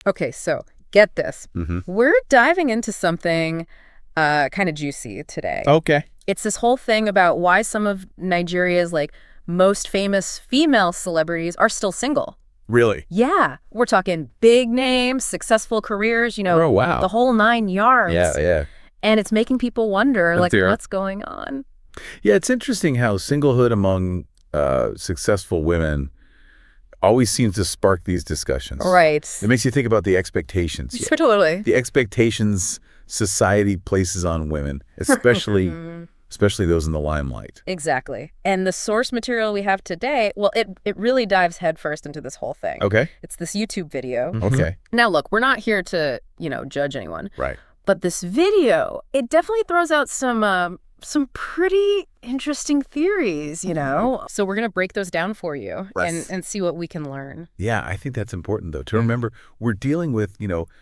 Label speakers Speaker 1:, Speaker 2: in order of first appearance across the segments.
Speaker 1: Okay, so get this.
Speaker 2: Mm-hmm.
Speaker 1: We're diving into something kind of juicy today.
Speaker 2: Okay.
Speaker 1: It's this whole thing about why some of Nigeria's like most famous female celebrities are still single.
Speaker 2: Really?
Speaker 1: Yeah, we're talking big names, successful careers,
Speaker 2: Oh, wow.
Speaker 1: the whole 9 yards.
Speaker 2: Yeah.
Speaker 1: And it's making people wonder, like,
Speaker 2: There.
Speaker 1: what's going on?
Speaker 2: Yeah, it's interesting how singlehood among successful women always seems to spark these discussions.
Speaker 1: Right.
Speaker 2: It makes you think about the expectations.
Speaker 1: Totally.
Speaker 2: The expectations society places on women, especially those in the limelight.
Speaker 1: Exactly. And the source material we have today, well, it really dives headfirst into this whole thing.
Speaker 2: Okay.
Speaker 1: It's this YouTube video.
Speaker 2: Okay.
Speaker 1: Now, look, we're not here to, judge anyone.
Speaker 2: Right.
Speaker 1: But this video, it definitely throws out some pretty interesting theories, So we're going to break those down for you and see what we can learn.
Speaker 2: Yeah, I think that's important, though, to remember we're dealing with,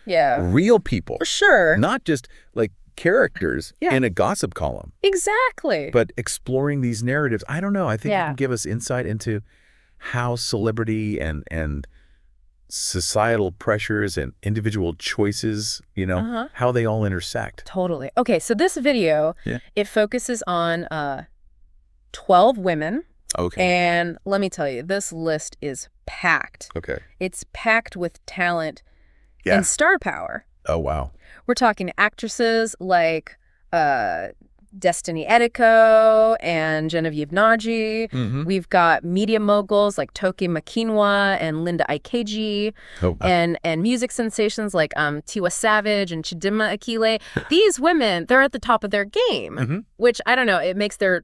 Speaker 1: Yeah.
Speaker 2: real people.
Speaker 1: For sure.
Speaker 2: Not just like characters in a gossip column.
Speaker 1: Exactly.
Speaker 2: But exploring these narratives, I don't know. I think it
Speaker 1: Yeah.
Speaker 2: can give us insight into how celebrity and societal pressures and individual choices, how they all intersect.
Speaker 1: Totally. Okay, so this video, it focuses on 12 women.
Speaker 2: Okay.
Speaker 1: And let me tell you, this list is packed.
Speaker 2: Okay.
Speaker 1: It's packed with talent
Speaker 2: Yeah.
Speaker 1: and star power.
Speaker 2: Oh, wow.
Speaker 1: We're talking actresses like Destiny Ediko and Genevieve Naji.
Speaker 2: Mm-hmm.
Speaker 1: We've got media moguls like Toki Makinwa and Linda Ikeji.
Speaker 2: Oh, wow.
Speaker 1: And music sensations like Tiwa Savage and Chidinma Akile. These women, they're at the top of their game, which, I don't know, it makes their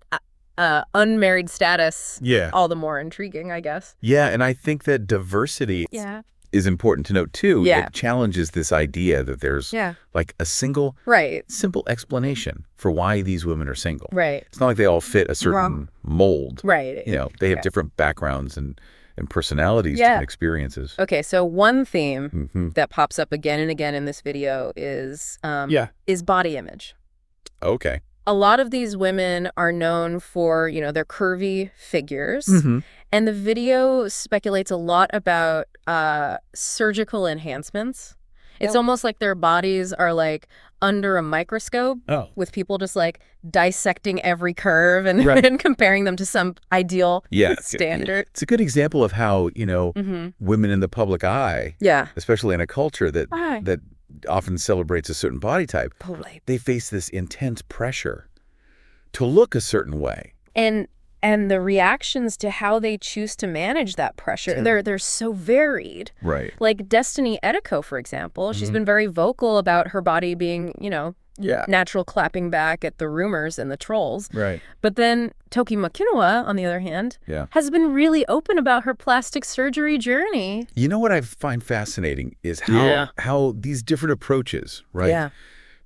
Speaker 1: unmarried status all the more intriguing, I guess.
Speaker 2: Yeah, and I think that diversity is important to note, too.
Speaker 1: Yeah.
Speaker 2: It challenges this idea that there's like a single, simple explanation for why these women are single.
Speaker 1: Right.
Speaker 2: It's not like they all fit a certain mold.
Speaker 1: Right.
Speaker 2: They have different backgrounds and personalities and experiences.
Speaker 1: Okay, so one theme that pops up again and again in this video is body image.
Speaker 2: Okay.
Speaker 1: A lot of these women are known for, their curvy figures. And the video speculates a lot about surgical enhancements. It's almost like their bodies are like under a microscope with people just like dissecting every curve and, and comparing them to some ideal standard.
Speaker 2: It's a good example of how, women in the public eye, especially in a culture that often celebrates a certain body type, they face this intense pressure to look a certain way.
Speaker 1: And the reactions to how they choose to manage that pressure, they're so varied.
Speaker 2: Right.
Speaker 1: Like Destiny Ediko, for example, she's been very vocal about her body being, natural, clapping back at the rumors and the trolls.
Speaker 2: Right.
Speaker 1: But then Toki Makinwa, on the other hand, has been really open about her plastic surgery journey.
Speaker 2: You know what I find fascinating is how these different approaches, right?
Speaker 1: Yeah.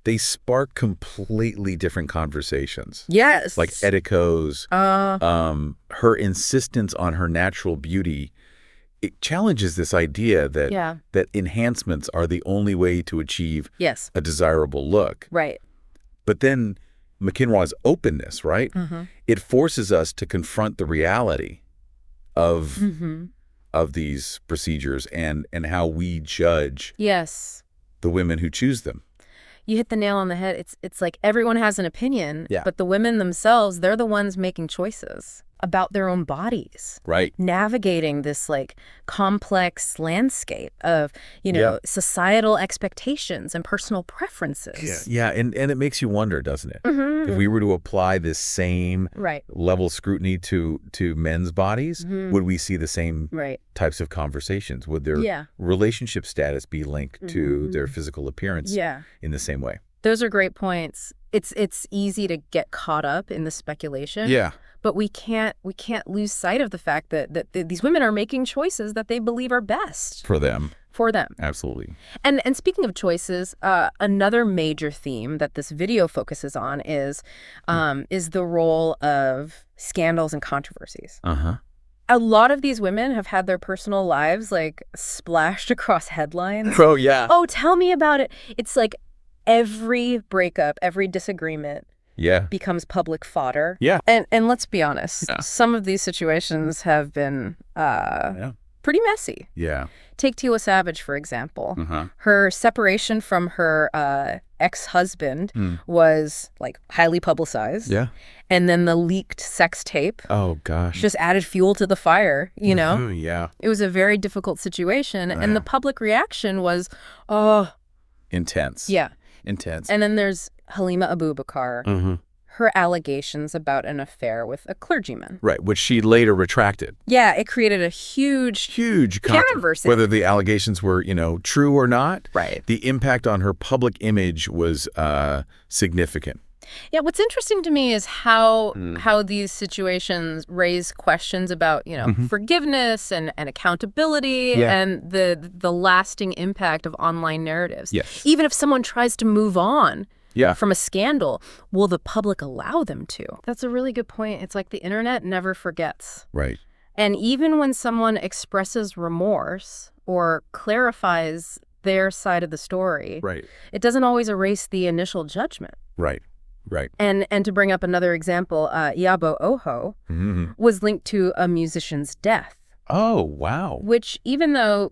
Speaker 2: They spark completely different conversations.
Speaker 1: Yes.
Speaker 2: Like Ediko's, her insistence on her natural beauty, it challenges this idea that enhancements are the only way to achieve a desirable look.
Speaker 1: Right.
Speaker 2: But then McKinraw's openness, right? It forces us to confront the reality of these procedures and how we judge the women who choose them.
Speaker 1: You hit the nail on the head. It's like everyone has an opinion, but the women themselves, they're the ones making choices about their own bodies.
Speaker 2: Right.
Speaker 1: Navigating this like complex landscape of, societal expectations and personal preferences.
Speaker 2: Yeah, and it makes you wonder, doesn't it? If we were to apply this same level of scrutiny to men's bodies, would we see the same types of conversations? Would their relationship status be linked to their physical appearance in the same way?
Speaker 1: Those are great points. It's easy to get caught up in the speculation.
Speaker 2: Yeah.
Speaker 1: But we can't lose sight of the fact that these women are making choices that they believe are best
Speaker 2: For them.
Speaker 1: Absolutely. And speaking of choices, another major theme that this video focuses on is the role of scandals and controversies. A lot of these women have had their personal lives like splashed across headlines.
Speaker 2: Oh, yeah.
Speaker 1: Oh, tell me about it. It's like every breakup, every disagreement becomes public fodder.
Speaker 2: Yeah.
Speaker 1: And let's be honest, some of these situations have been pretty messy.
Speaker 2: Yeah.
Speaker 1: Take Tiwa Savage, for example. Her separation from her ex-husband was, like, highly publicized.
Speaker 2: Yeah.
Speaker 1: And then the leaked sex tape.
Speaker 2: Oh, gosh.
Speaker 1: Just added fuel to the fire, you know?
Speaker 2: Yeah.
Speaker 1: It was a very difficult situation. And the public reaction was, oh.
Speaker 2: Intense.
Speaker 1: Yeah.
Speaker 2: Intense.
Speaker 1: And then there's Halima Abubakar. Her allegations about an affair with a clergyman.
Speaker 2: Right, which she later retracted.
Speaker 1: Yeah, it created a huge controversy.
Speaker 2: Whether the allegations were, true or not,
Speaker 1: right.
Speaker 2: The impact on her public image was significant.
Speaker 1: Yeah, what's interesting to me is how these situations raise questions about, forgiveness and accountability and the lasting impact of online narratives.
Speaker 2: Yes.
Speaker 1: Even if someone tries to move on from a scandal, will the public allow them to? That's a really good point. It's like the internet never forgets.
Speaker 2: Right.
Speaker 1: And even when someone expresses remorse or clarifies their side of the story,
Speaker 2: right,
Speaker 1: it doesn't always erase the initial judgment.
Speaker 2: Right. Right.
Speaker 1: And to bring up another example, Iyabo Oho was linked to a musician's death.
Speaker 2: Oh, wow.
Speaker 1: Which, even though,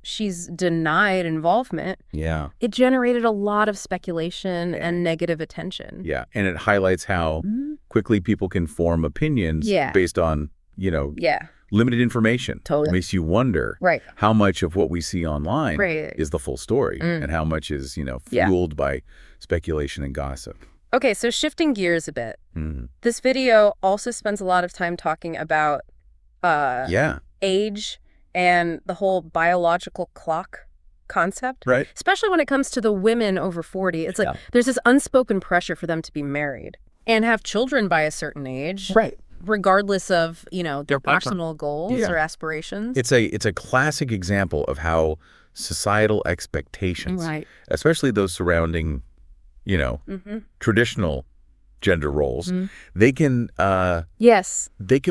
Speaker 1: she's denied involvement, it generated a lot of speculation and negative attention.
Speaker 2: Yeah, and it highlights how quickly people can form opinions based on, limited information.
Speaker 1: Totally.
Speaker 2: It makes you wonder how much of what we see online is the full story and how much is, fueled by speculation and gossip.
Speaker 1: Okay, so shifting gears a bit, this video also spends a lot of time talking about age and the whole biological clock concept.
Speaker 2: Right.
Speaker 1: Especially when it comes to the women over 40. It's like there's this unspoken pressure for them to be married and have children by a certain age.
Speaker 2: Right.
Speaker 1: Regardless of, their personal goals or aspirations.
Speaker 2: It's a classic example of how societal expectations, especially those surrounding, traditional gender roles, they can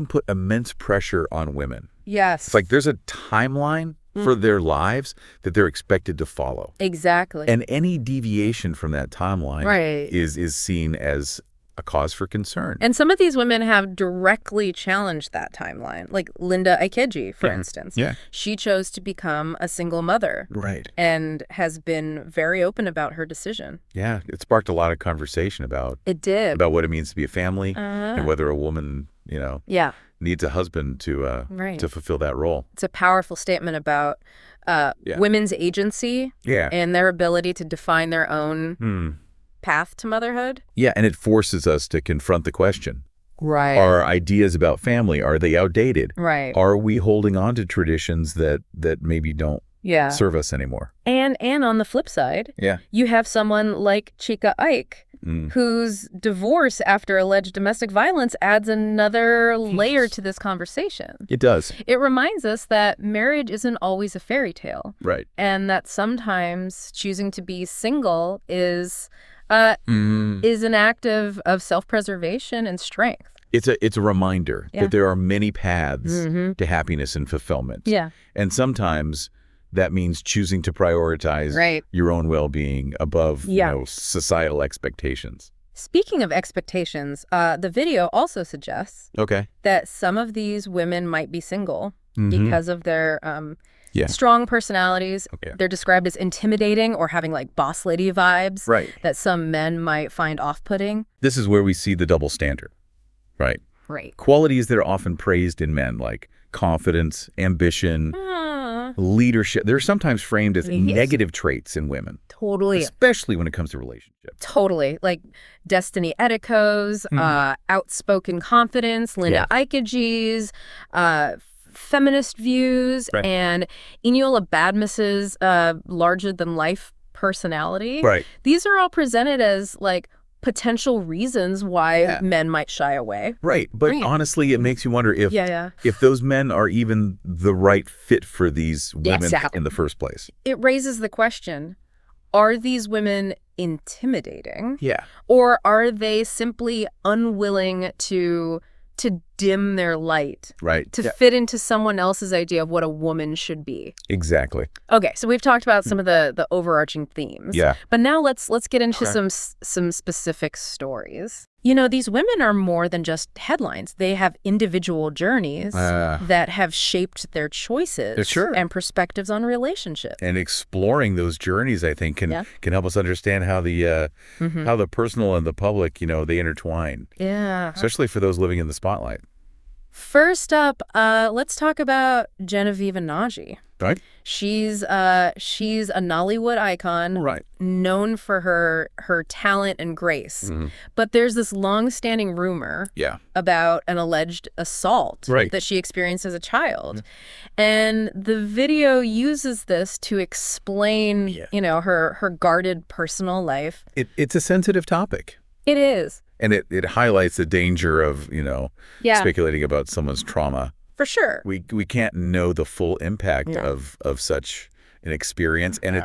Speaker 2: put immense pressure on women.
Speaker 1: Yes.
Speaker 2: It's like there's a timeline for their lives that they're expected to follow.
Speaker 1: Exactly.
Speaker 2: And any deviation from that timeline is seen as a cause for concern.
Speaker 1: And some of these women have directly challenged that timeline, like Linda Ikeji, for instance.
Speaker 2: Yeah.
Speaker 1: She chose to become a single mother.
Speaker 2: Right.
Speaker 1: And has been very open about her decision.
Speaker 2: Yeah. It sparked a lot of conversation about about what it means to be a family and whether a woman, needs a husband to fulfill that role.
Speaker 1: It's a powerful statement about women's agency and their ability to define their own path to motherhood.
Speaker 2: Yeah, and it forces us to confront the question.
Speaker 1: Right.
Speaker 2: Our ideas about family, are they outdated?
Speaker 1: Right.
Speaker 2: Are we holding on to traditions that maybe don't serve us anymore?
Speaker 1: And on the flip side, you have someone like Chika Ike, whose divorce after alleged domestic violence adds another layer to this conversation.
Speaker 2: It does.
Speaker 1: It reminds us that marriage isn't always a fairy tale.
Speaker 2: Right.
Speaker 1: And that sometimes choosing to be single is an act of self-preservation and strength.
Speaker 2: It's a reminder that there are many paths to happiness and fulfillment.
Speaker 1: Yeah.
Speaker 2: And sometimes that means choosing to prioritize your own well-being above societal expectations.
Speaker 1: Speaking of expectations, the video also suggests that some of these women might be single because of their strong personalities. They're described as intimidating or having like boss lady vibes that some men might find off-putting.
Speaker 2: This is where we see the double standard, right?
Speaker 1: Right.
Speaker 2: Qualities that are often praised in men, like confidence, ambition, leadership. They're sometimes framed as negative traits in women.
Speaker 1: Totally.
Speaker 2: Especially when it comes to relationships.
Speaker 1: Totally. Like Destiny Ediko's, outspoken confidence, Linda Ikeji's, feminist views, and Eniola Badmus's larger-than-life personality.
Speaker 2: Right.
Speaker 1: These are all presented as, like, potential reasons why men might shy away.
Speaker 2: Right. But honestly, it makes you wonder if those men are even the right fit for these women in the first place.
Speaker 1: It raises the question, are these women intimidating?
Speaker 2: Yeah.
Speaker 1: Or are they simply unwilling to dim their light, to fit into someone else's idea of what a woman should be?
Speaker 2: Exactly.
Speaker 1: Okay, so we've talked about some of the overarching themes.
Speaker 2: Yeah.
Speaker 1: But now let's get into some specific stories. these women are more than just headlines. They have individual journeys that have shaped their choices and perspectives on relationships.
Speaker 2: And exploring those journeys, I think, can help us understand how the personal and the public, they intertwine.
Speaker 1: Yeah.
Speaker 2: Especially for those living in the spotlight.
Speaker 1: First up, let's talk about Genevieve Nnaji.
Speaker 2: Right.
Speaker 1: She's a Nollywood icon, known for her talent and grace. But there's this long-standing rumor about an alleged assault that she experienced as a child. And the video uses this to explain, her guarded personal life.
Speaker 2: It's a sensitive topic.
Speaker 1: It is.
Speaker 2: And it highlights the danger of, speculating about someone's trauma.
Speaker 1: For sure.
Speaker 2: We can't know the full impact of such an experience. And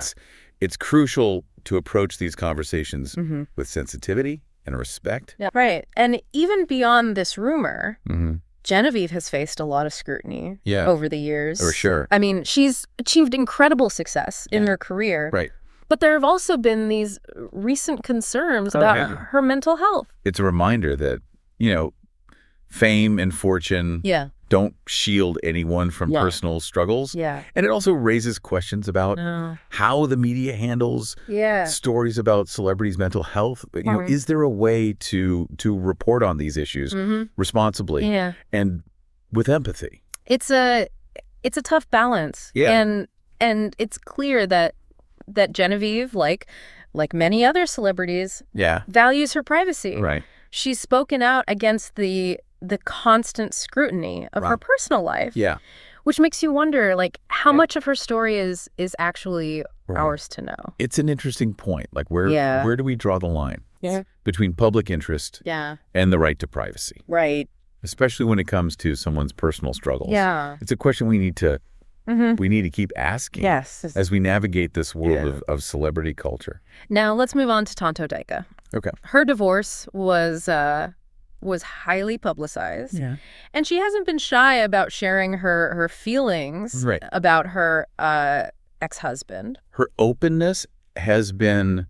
Speaker 2: it's crucial to approach these conversations with sensitivity and respect.
Speaker 1: Yeah. Right. And even beyond this rumor, Genevieve has faced a lot of scrutiny over the years.
Speaker 2: For sure.
Speaker 1: I mean, she's achieved incredible success in her career.
Speaker 2: Right.
Speaker 1: But there have also been these recent concerns about her mental health.
Speaker 2: It's a reminder that, fame and fortune don't shield anyone from personal struggles.
Speaker 1: Yeah.
Speaker 2: And it also raises questions about how the media handles stories about celebrities' mental health. Is there a way to report on these issues responsibly and with empathy?
Speaker 1: It's a tough balance.
Speaker 2: Yeah.
Speaker 1: And it's clear that Genevieve, like many other celebrities, values her privacy.
Speaker 2: Right.
Speaker 1: She's spoken out against the constant scrutiny of her personal life.
Speaker 2: Yeah.
Speaker 1: Which makes you wonder, how much of her story is actually ours to know.
Speaker 2: It's an interesting point. Where do we draw the line between public interest and the right to privacy?
Speaker 1: Right.
Speaker 2: Especially when it comes to someone's personal struggles.
Speaker 1: Yeah.
Speaker 2: It's a question we need to keep asking as we navigate this world of celebrity culture.
Speaker 1: Now, let's move on to Tonto Dika.
Speaker 2: Okay.
Speaker 1: Her divorce was highly publicized. Yeah. And she hasn't been shy about sharing her feelings about her ex-husband.
Speaker 2: Her openness has been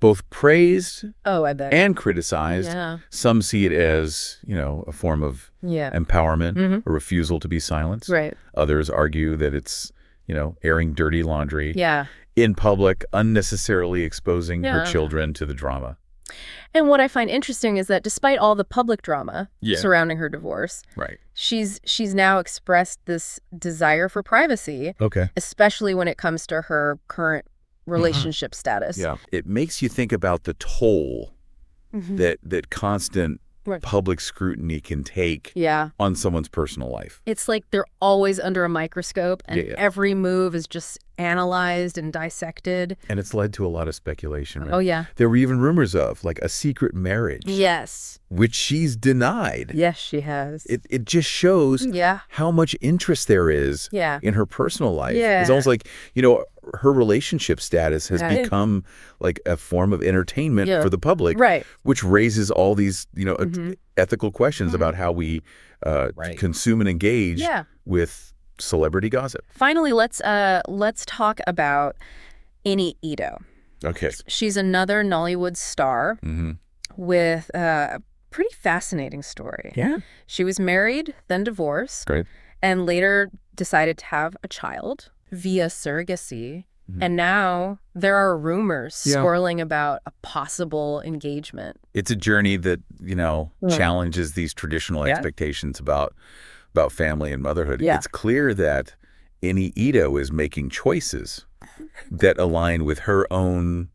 Speaker 2: both praised and criticized.
Speaker 1: Yeah.
Speaker 2: Some see it as, a form of empowerment, a refusal to be silenced.
Speaker 1: Right.
Speaker 2: Others argue that it's, airing dirty laundry in public, unnecessarily exposing her children to the drama.
Speaker 1: And what I find interesting is that despite all the public drama surrounding her divorce, she's now expressed this desire for privacy, especially when it comes to her current relationship status.
Speaker 2: Yeah. It makes you think about the toll that constant public scrutiny can take on someone's personal life.
Speaker 1: It's like they're always under a microscope and every move is just analyzed and dissected.
Speaker 2: And it's led to a lot of speculation. Right?
Speaker 1: Oh, yeah.
Speaker 2: There were even rumors of a secret marriage.
Speaker 1: Yes.
Speaker 2: Which she's denied.
Speaker 1: Yes, she has.
Speaker 2: It just shows how much interest there is in her personal life.
Speaker 1: Yeah.
Speaker 2: It's almost like, her relationship status has become a form of entertainment for the public, which raises all these, ethical questions about how we consume and engage with celebrity gossip.
Speaker 1: Finally, let's talk about Amy Ito.
Speaker 2: Okay.
Speaker 1: She's another Nollywood star with a pretty fascinating story.
Speaker 2: Yeah.
Speaker 1: She was married, then divorced, and later decided to have a child via surrogacy. And now there are rumors swirling about a possible engagement.
Speaker 2: It's a journey that, challenges these traditional expectations about family and motherhood. Yeah. It's clear that Amy Ito is making choices that align with her own,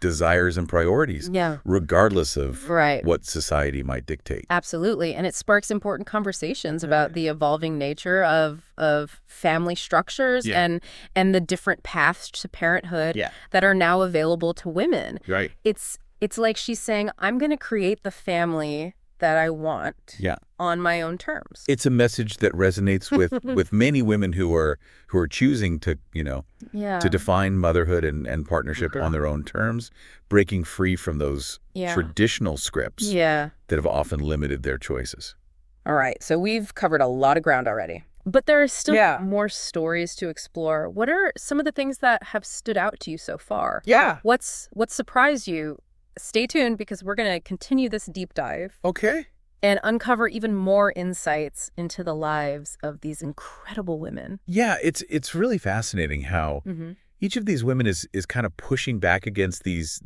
Speaker 2: desires and priorities, regardless of what society might dictate.
Speaker 1: Absolutely. And it sparks important conversations about the evolving nature of family structures and the different paths to parenthood that are now available to women.
Speaker 2: Right.
Speaker 1: It's like she's saying, I'm going to create the family that I want on my own terms.
Speaker 2: It's a message that resonates with many women who are choosing to, to define motherhood and partnership on their own terms, breaking free from those traditional scripts that have often limited their choices.
Speaker 1: All right. So we've covered a lot of ground already. But there are still more stories to explore. What are some of the things that have stood out to you so far?
Speaker 3: Yeah.
Speaker 1: What's surprised you stay tuned because we're going to continue this deep dive.
Speaker 2: Okay.
Speaker 1: And uncover even more insights into the lives of these incredible women.
Speaker 2: Yeah, it's really fascinating how each of these women is kind of pushing back against these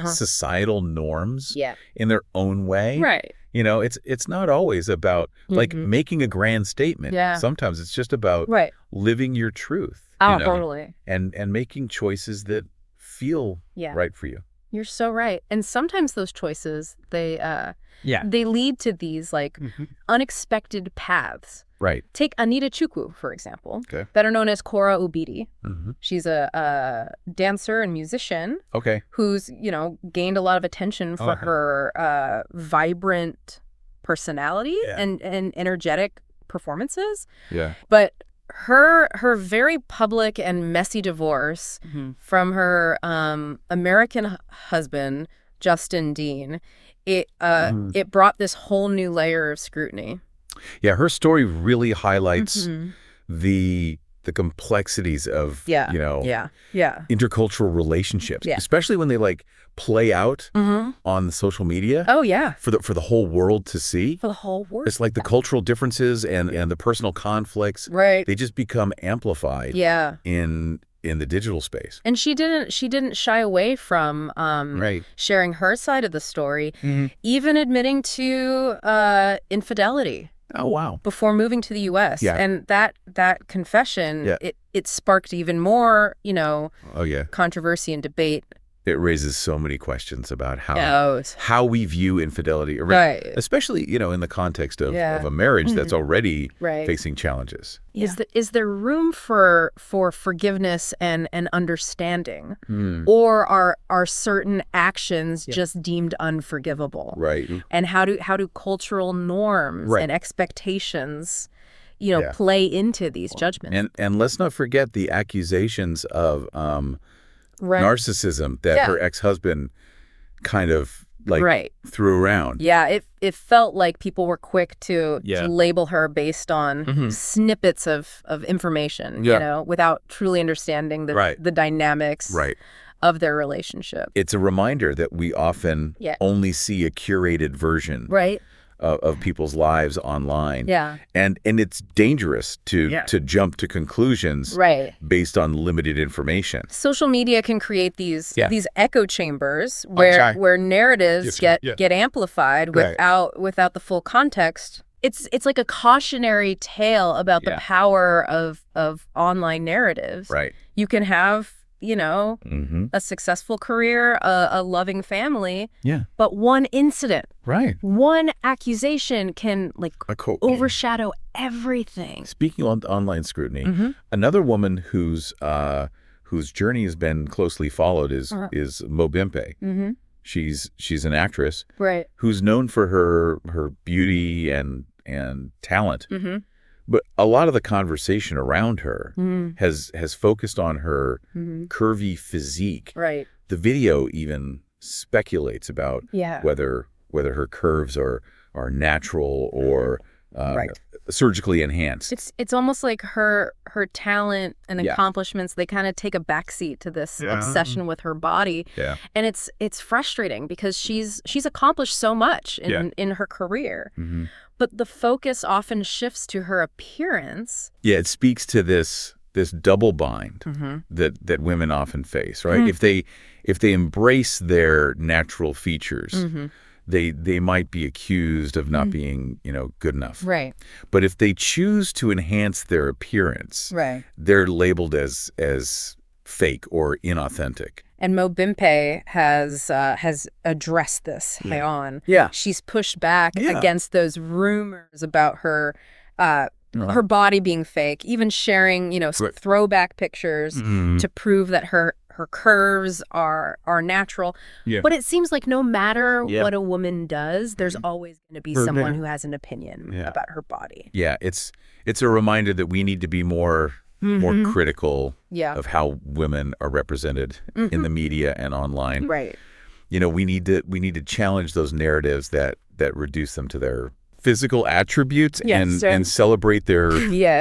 Speaker 2: societal norms in their own way.
Speaker 1: Right.
Speaker 2: It's not always about like making a grand statement.
Speaker 1: Yeah.
Speaker 2: Sometimes it's just about living your truth.
Speaker 1: Oh, totally.
Speaker 2: And making choices that feel right for you.
Speaker 1: You're so right. And sometimes those choices, they lead to these like unexpected paths.
Speaker 2: Right.
Speaker 1: Take Anita Chukwu, for example, better known as Kora Ubidi. She's a dancer and musician who's, gained a lot of attention for her vibrant personality and energetic performances.
Speaker 2: Yeah.
Speaker 1: But her very public and messy divorce from her American husband, Justin Dean, it brought this whole new layer of scrutiny.
Speaker 2: Yeah, her story really highlights the complexities of intercultural relationships, especially when they like play out on the social media.
Speaker 1: Oh yeah,
Speaker 2: for the whole world to see.
Speaker 1: For the whole world,
Speaker 2: it's like the cultural differences and the personal conflicts.
Speaker 1: Right,
Speaker 2: they just become amplified. In the digital space.
Speaker 1: And she didn't shy away from sharing her side of the story, even admitting to infidelity.
Speaker 2: Oh, wow.
Speaker 1: Before moving to the U.S.
Speaker 2: Yeah.
Speaker 1: And that confession, it sparked even more, controversy and debate.
Speaker 2: It raises so many questions about how we view infidelity, especially, in the context of a marriage that's already facing challenges.
Speaker 1: Is there room for forgiveness and understanding, or are certain actions just deemed unforgivable?
Speaker 2: Right.
Speaker 1: And how do cultural norms and expectations, play into these judgments?
Speaker 2: And let's not forget the accusations of narcissism that her ex-husband kind of threw around.
Speaker 1: Yeah, it felt like people were quick to label her based on snippets of information, without truly understanding the dynamics of their relationship.
Speaker 2: It's a reminder that we often only see a curated version of people's lives online.
Speaker 1: Yeah.
Speaker 2: And it's dangerous to jump to conclusions based on limited information.
Speaker 1: Social media can create these echo chambers where narratives get amplified without the full context. It's like a cautionary tale about the power of online narratives.
Speaker 2: Right.
Speaker 1: You can have a successful career, a loving family.
Speaker 2: Yeah.
Speaker 1: But one incident, one accusation can overshadow everything.
Speaker 2: Speaking on online scrutiny, another woman whose journey has been closely followed is Mobimpe. She's an actress who's known for her beauty and talent. But a lot of the conversation around her has focused on her curvy physique.
Speaker 1: Right.
Speaker 2: The video even speculates about whether her curves are natural or surgically enhanced.
Speaker 1: It's almost like her talent and accomplishments, they kind of take a backseat to this obsession with her body.
Speaker 2: Yeah.
Speaker 1: And it's frustrating because she's accomplished so much in her career. But the focus often shifts to her appearance.
Speaker 2: Yeah, it speaks to this double bind that women often face, right? If they embrace their natural features, they might be accused of not being, good enough.
Speaker 1: Right.
Speaker 2: But if they choose to enhance their appearance, they're labeled as fake or inauthentic.
Speaker 1: And Mobimpe has addressed this head on.
Speaker 2: Yeah.
Speaker 1: She's pushed back against those rumors about her body being fake, even sharing, throwback pictures to prove that her curves are natural. Yeah. But it seems like no matter what a woman does, there's always going to be someone who has an opinion about her body.
Speaker 2: Yeah, it's a reminder that we need to be more critical of how women are represented in the media and online.
Speaker 1: Right.
Speaker 2: We need to challenge those narratives that reduce them to their physical attributes and celebrate their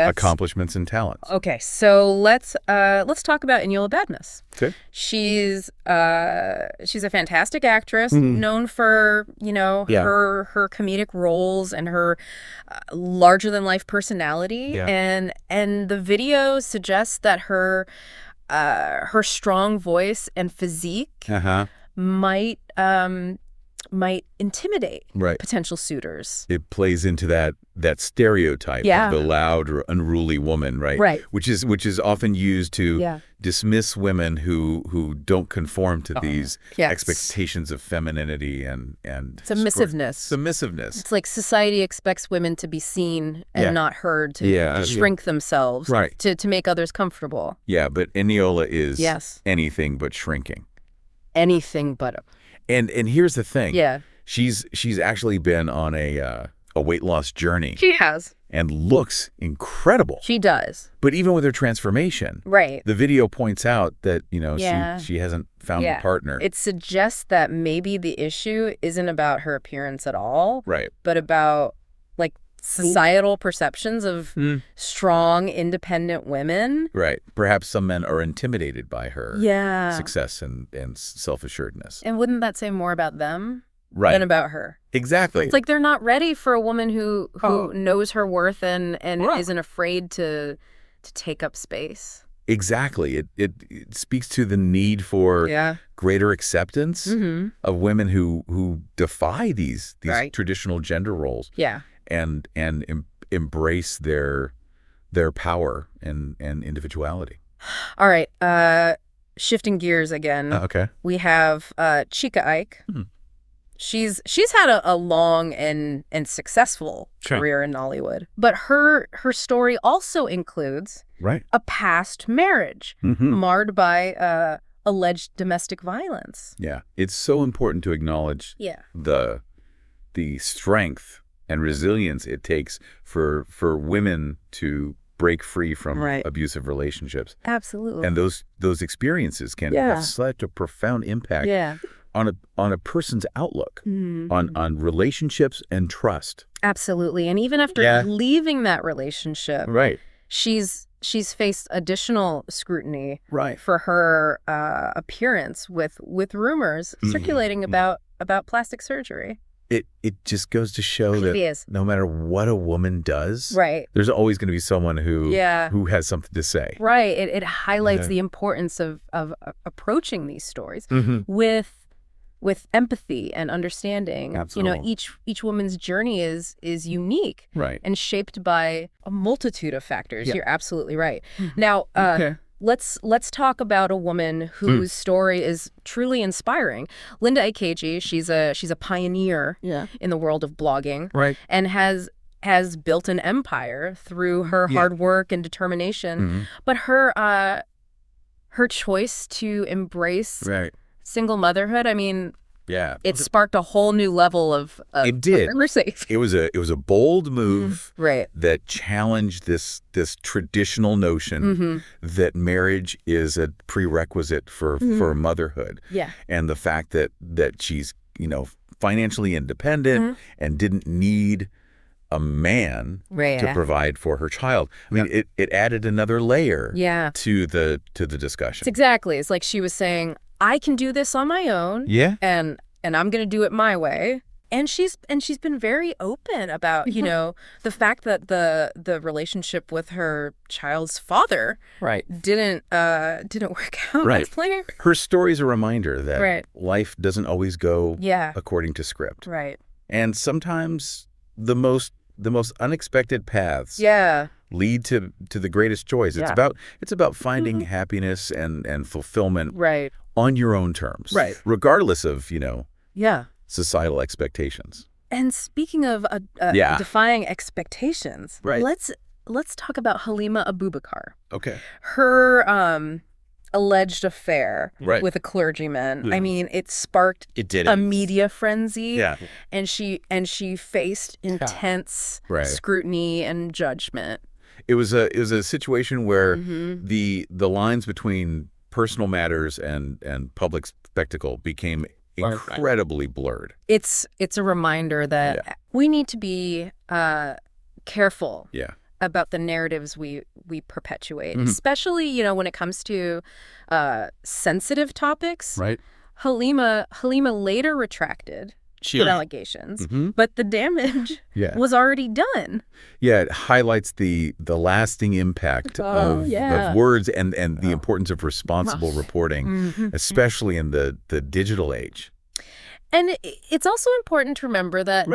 Speaker 2: accomplishments and talents.
Speaker 1: Okay, so let's talk about Eniola Badness.
Speaker 2: Okay.
Speaker 1: She's a fantastic actress, known for, her comedic roles and her larger than life personality.
Speaker 2: Yeah.
Speaker 1: And the video suggests that her strong voice and physique might intimidate potential suitors.
Speaker 2: It plays into that stereotype of the loud or unruly woman, right?
Speaker 1: Right.
Speaker 2: Which is often used to dismiss women who don't conform to these expectations of femininity and
Speaker 1: submissiveness.
Speaker 2: Submissiveness.
Speaker 1: It's like society expects women to be seen and not heard, to shrink themselves, to make others comfortable.
Speaker 2: Yeah, but Eniola is anything but shrinking.
Speaker 1: Anything but.
Speaker 2: And here's the thing. Yeah. She's actually been on a weight loss journey.
Speaker 1: She has.
Speaker 2: And looks incredible.
Speaker 1: She does.
Speaker 2: But even with her transformation, the video points out that, she hasn't found a partner.
Speaker 1: It suggests that maybe the issue isn't about her appearance at all, but about societal perceptions of strong, independent women.
Speaker 2: Right. Perhaps some men are intimidated by her success and self-assuredness.
Speaker 1: And wouldn't that say more about them than about her?
Speaker 2: Exactly.
Speaker 1: It's like they're not ready for a woman who knows her worth and isn't afraid to take up space.
Speaker 2: Exactly. It speaks to the need for greater acceptance of women who defy these traditional gender roles.
Speaker 1: Yeah.
Speaker 2: And embrace their power and individuality.
Speaker 1: All right. Shifting gears again.
Speaker 2: Okay.
Speaker 1: We have Chika Ike. She's had a long and successful career in Nollywood, but her story also includes a past marriage marred by alleged domestic violence.
Speaker 2: Yeah, it's so important to acknowledge the strength and resilience it takes for women to break free from abusive relationships.
Speaker 1: Absolutely.
Speaker 2: And those experiences can have such a profound impact on a person's outlook on relationships and trust.
Speaker 1: Absolutely. And even after leaving that relationship, she's faced additional scrutiny for her appearance with rumors circulating about plastic surgery.
Speaker 2: It just goes to show that no matter what a woman does, there's always going to be someone who has something to say.
Speaker 1: Right. It highlights the importance of approaching these stories with empathy and understanding.
Speaker 2: Absolutely.
Speaker 1: Each woman's journey is unique and shaped by a multitude of factors. You're absolutely right. Now, let's talk about a woman whose story is truly inspiring. Linda Akeji, she's a pioneer in the world of blogging, and has built an empire through her hard work and determination. But her choice to embrace single motherhood, I mean, it sparked a whole new level of
Speaker 2: it did.
Speaker 1: conversation.
Speaker 2: It was a bold move that challenged this traditional notion that marriage is a prerequisite for motherhood. Yeah. And the fact that she's, financially independent and didn't need a man to provide for her child. I mean, it added another layer to the discussion.
Speaker 1: Exactly. It's like she was saying, I can do this on my own. Yeah. And I'm going to do it my way. And she's been very open about, the fact that the relationship with her child's father didn't work out as planned.
Speaker 2: Her story is a reminder that life doesn't always go according to script.
Speaker 1: Right.
Speaker 2: And sometimes the most unexpected paths lead to the greatest joys. It's about finding happiness and fulfillment on your own terms, regardless of societal expectations.
Speaker 1: And speaking of defying expectations, let's talk about Halima Abubakar.
Speaker 2: Okay.
Speaker 1: Her alleged affair with a clergyman. I mean, it sparked a media frenzy. Yeah. And she faced intense scrutiny and judgment.
Speaker 2: It was a situation where the lines between personal matters and public spectacle became incredibly blurred.
Speaker 1: It's a reminder that we need to be careful about the narratives we perpetuate, especially, when it comes to sensitive topics.
Speaker 2: Right.
Speaker 1: Halima later retracted the allegations, but the damage was already done.
Speaker 2: Yeah, it highlights the lasting impact of words and the importance of responsible reporting, especially in the digital age.
Speaker 1: And it's also important to remember that,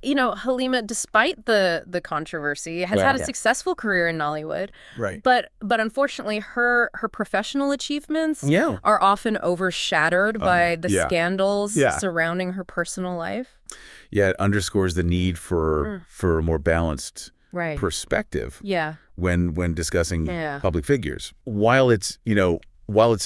Speaker 1: Halima, despite the controversy, has had a successful career in Nollywood.
Speaker 2: Right.
Speaker 1: But unfortunately, her professional achievements are often overshadowed by the scandals surrounding her personal life.
Speaker 2: Yeah, it underscores the need for a more balanced perspective when discussing public figures. While it's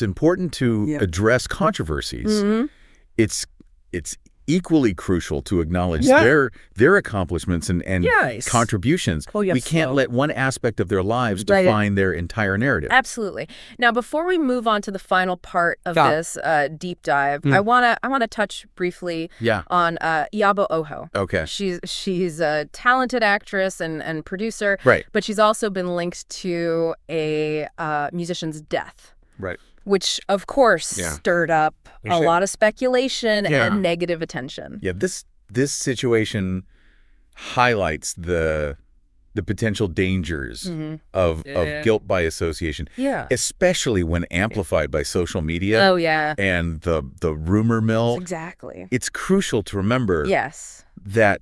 Speaker 2: important to address controversies, it's equally crucial to acknowledge their accomplishments and contributions. We can't let one aspect of their lives define their entire narrative.
Speaker 1: Absolutely. Now, before we move on to the final part of this deep dive, I wanna touch briefly on Iyabo Ojo.
Speaker 2: Okay.
Speaker 1: She's a talented actress and producer, but she's also been linked to a musician's death.
Speaker 2: Right.
Speaker 1: Which, of course, stirred up a lot of speculation and negative attention.
Speaker 2: Yeah, this situation highlights the potential dangers of guilt by association, especially when amplified by social media and the rumor mill.
Speaker 1: Exactly.
Speaker 2: It's crucial to remember that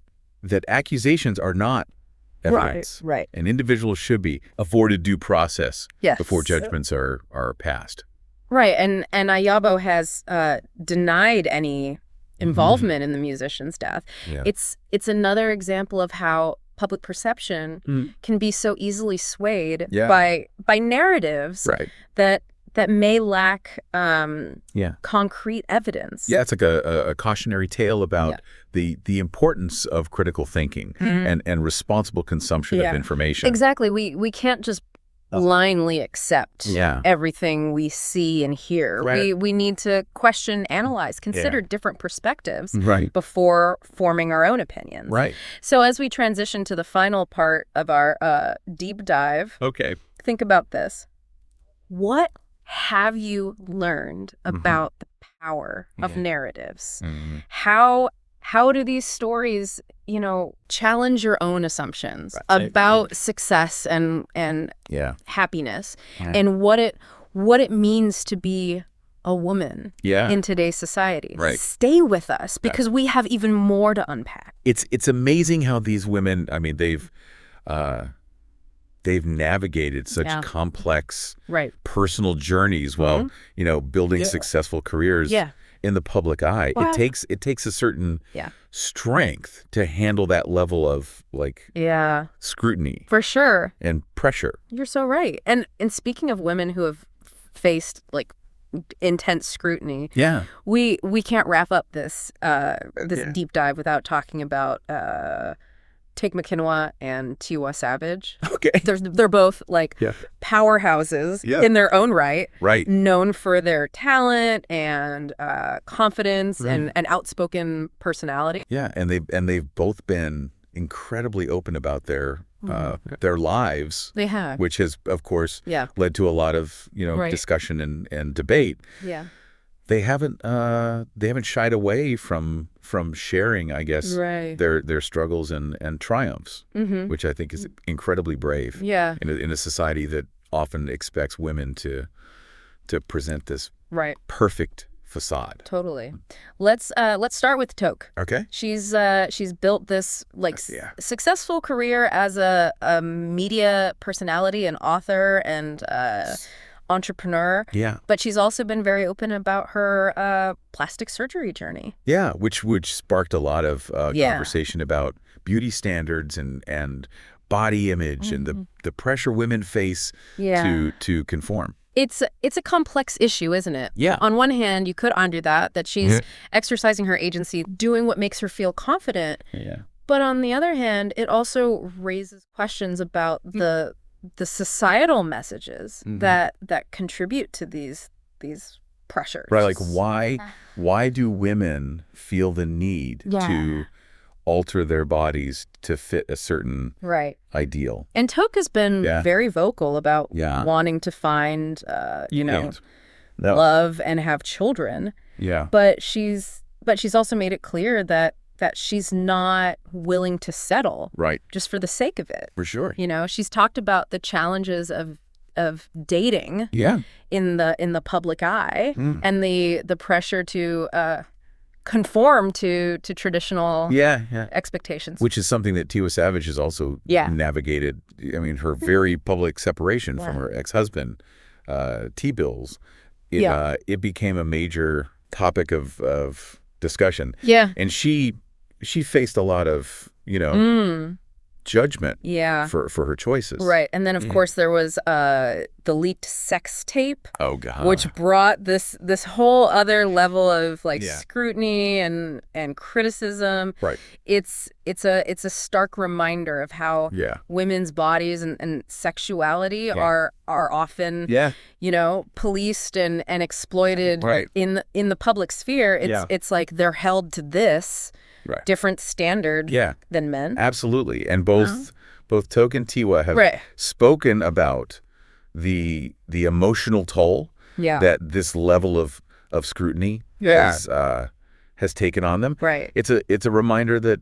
Speaker 2: accusations are not evidence.
Speaker 1: Right.
Speaker 2: And individuals should be afforded due process before judgments are passed.
Speaker 1: Right, and Iyabo has denied any involvement in the musician's death. Yeah. It's another example of how public perception can be so easily swayed by narratives that may lack concrete evidence.
Speaker 2: Yeah, it's like a cautionary tale about the importance of critical thinking and responsible consumption of information.
Speaker 1: Exactly. We can't just blindly accept everything we see and hear. Right. We need to question, analyze, consider different perspectives before forming our own opinions.
Speaker 2: Right.
Speaker 1: So as we transition to the final part of our deep dive, think about this. What have you learned about the power of narratives? How do these stories, challenge your own assumptions about success and happiness and what it means to be a woman in today's society?
Speaker 2: Right.
Speaker 1: Stay with us because we have even more to unpack.
Speaker 2: It's amazing how these women, I mean, they've navigated such complex personal journeys while, building successful careers. In the public eye. Wow. It takes a certain strength to handle that level of scrutiny.
Speaker 1: For sure.
Speaker 2: And pressure.
Speaker 1: You're so right. And speaking of women who have faced intense scrutiny, we can't wrap up this deep dive without talking about Take McKinwa and Tiwa Savage.
Speaker 2: Okay.
Speaker 1: They're both powerhouses in their own right.
Speaker 2: Right.
Speaker 1: Known for their talent and confidence and outspoken personality.
Speaker 2: Yeah, and they've both been incredibly open about their lives.
Speaker 1: They have.
Speaker 2: Which has, of course, led to a lot of, discussion and debate.
Speaker 1: Yeah.
Speaker 2: They haven't shied away from sharing, I guess, their struggles and triumphs, which I think is incredibly brave.
Speaker 1: Yeah.
Speaker 2: In a society that often expects women to present this perfect facade.
Speaker 1: Totally. Let's start with Toke.
Speaker 2: Okay.
Speaker 1: She's built this successful career as a media personality and author and entrepreneur.
Speaker 2: Yeah.
Speaker 1: But she's also been very open about her plastic surgery journey.
Speaker 2: Yeah, which sparked a lot of conversation about beauty standards and body image and the pressure women face to conform.
Speaker 1: It's a complex issue, isn't it?
Speaker 2: Yeah.
Speaker 1: On one hand, you could argue that she's exercising her agency, doing what makes her feel confident.
Speaker 2: Yeah.
Speaker 1: But on the other hand, it also raises questions about the societal messages that contribute to these pressures.
Speaker 2: Right, like why do women feel the need to alter their bodies to fit a certain ideal.
Speaker 1: And Toke has been very vocal about wanting to find, love and have children.
Speaker 2: Yeah.
Speaker 1: But she's also made it clear that she's not willing to settle.
Speaker 2: Right.
Speaker 1: Just for the sake of it.
Speaker 2: For sure.
Speaker 1: She's talked about the challenges of dating in the public eye and the pressure to conform to traditional expectations.
Speaker 2: Which is something that Tiwa Savage has also navigated. I mean, her very public separation from her ex-husband, T-Bills, it became a major topic of discussion.
Speaker 1: Yeah.
Speaker 2: And she faced a lot of, judgment for her choices.
Speaker 1: Right. And then, of course, there was the leaked sex tape.
Speaker 2: Oh, God.
Speaker 1: Which brought this whole other level of scrutiny and criticism.
Speaker 2: Right.
Speaker 1: It's a stark reminder of how women's bodies and sexuality are often policed and exploited in the public sphere. It's like they're held to this different standard than men.
Speaker 2: Absolutely. And both Toke and Tiwa have spoken about the emotional toll that this level of scrutiny has taken on them.
Speaker 1: Right.
Speaker 2: It's a reminder that,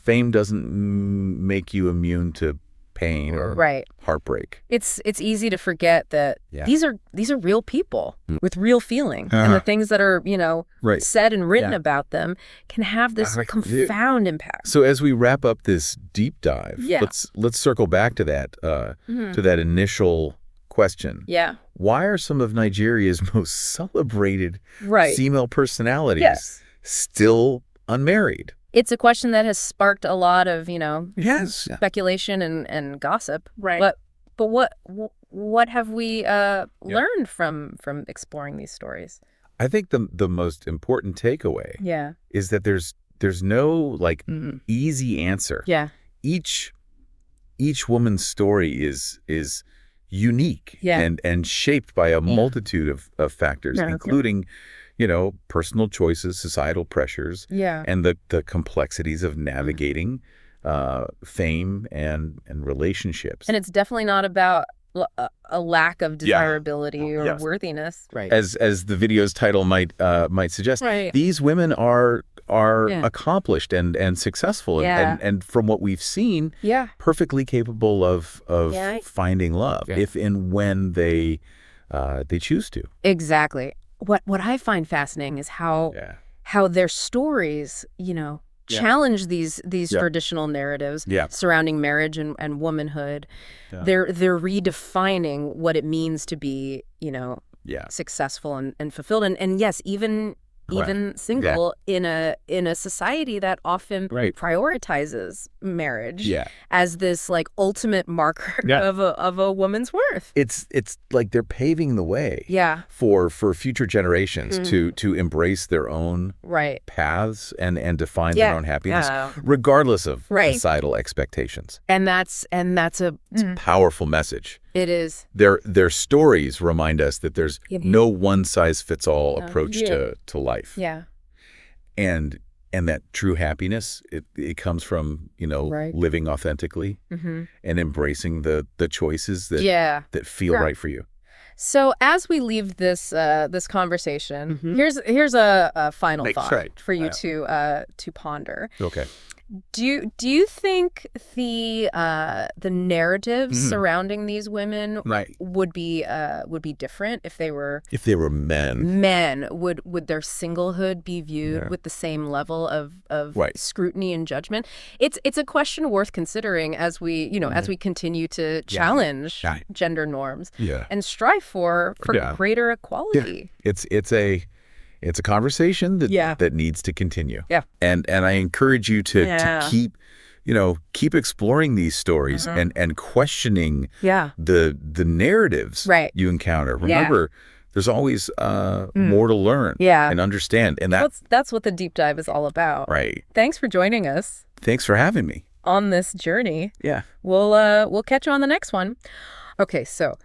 Speaker 2: fame doesn't make you immune to pain or heartbreak.
Speaker 1: It's easy to forget that these are real people with real feelings, and the things that are said and written about them can have this profound impact.
Speaker 2: So as we wrap up this deep dive, let's circle back to that to that initial question.
Speaker 1: Yeah.
Speaker 2: Why are some of Nigeria's most celebrated female personalities still unmarried?
Speaker 1: It's a question that has sparked a lot of, speculation and gossip.
Speaker 3: Right.
Speaker 1: But what have we learned from exploring these stories?
Speaker 2: I think the most important takeaway is that there's no easy answer.
Speaker 1: Yeah.
Speaker 2: Each woman's story is unique and shaped by a multitude of factors, including personal choices, societal pressures, and the complexities of navigating fame and relationships.
Speaker 1: And it's definitely not about a lack of desirability or worthiness.
Speaker 3: Right.
Speaker 2: As the video's title might suggest, these women are accomplished and successful and from what we've seen, perfectly capable of finding love if and when they choose to.
Speaker 1: Exactly. What I find fascinating is how their stories, challenge these traditional narratives surrounding marriage and womanhood. Yeah. They're redefining what it means to be, successful and fulfilled. And yes, even single in a society that often prioritizes marriage as this ultimate marker of a woman's worth.
Speaker 2: It's like they're paving the way for future generations to embrace their own paths and define their own happiness regardless of societal expectations.
Speaker 1: And that's a
Speaker 2: powerful message.
Speaker 1: It is.
Speaker 2: Their stories remind us that there's no one-size-fits-all approach to life.
Speaker 1: Yeah.
Speaker 2: And that true happiness, it comes from, living authentically and embracing the choices that feel right for you.
Speaker 1: So as we leave this conversation, here's a final thought for you to ponder.
Speaker 2: Okay.
Speaker 1: Do you think the narratives surrounding these women would be different if they were
Speaker 2: men?
Speaker 1: Men, would their singlehood be viewed with the same level of scrutiny and judgment? It's a question worth considering as we as we continue to challenge gender norms and strive for greater equality.
Speaker 2: Yeah. It's a conversation that needs to continue.
Speaker 1: Yeah.
Speaker 2: And I encourage you to keep exploring these stories and questioning the narratives you encounter. Remember, there's always more to learn and understand. And
Speaker 1: that's what the deep dive is all about.
Speaker 2: Right.
Speaker 1: Thanks for joining us.
Speaker 2: Thanks for having me.
Speaker 1: On this journey.
Speaker 2: Yeah.
Speaker 1: We'll catch you on the next one. Okay, so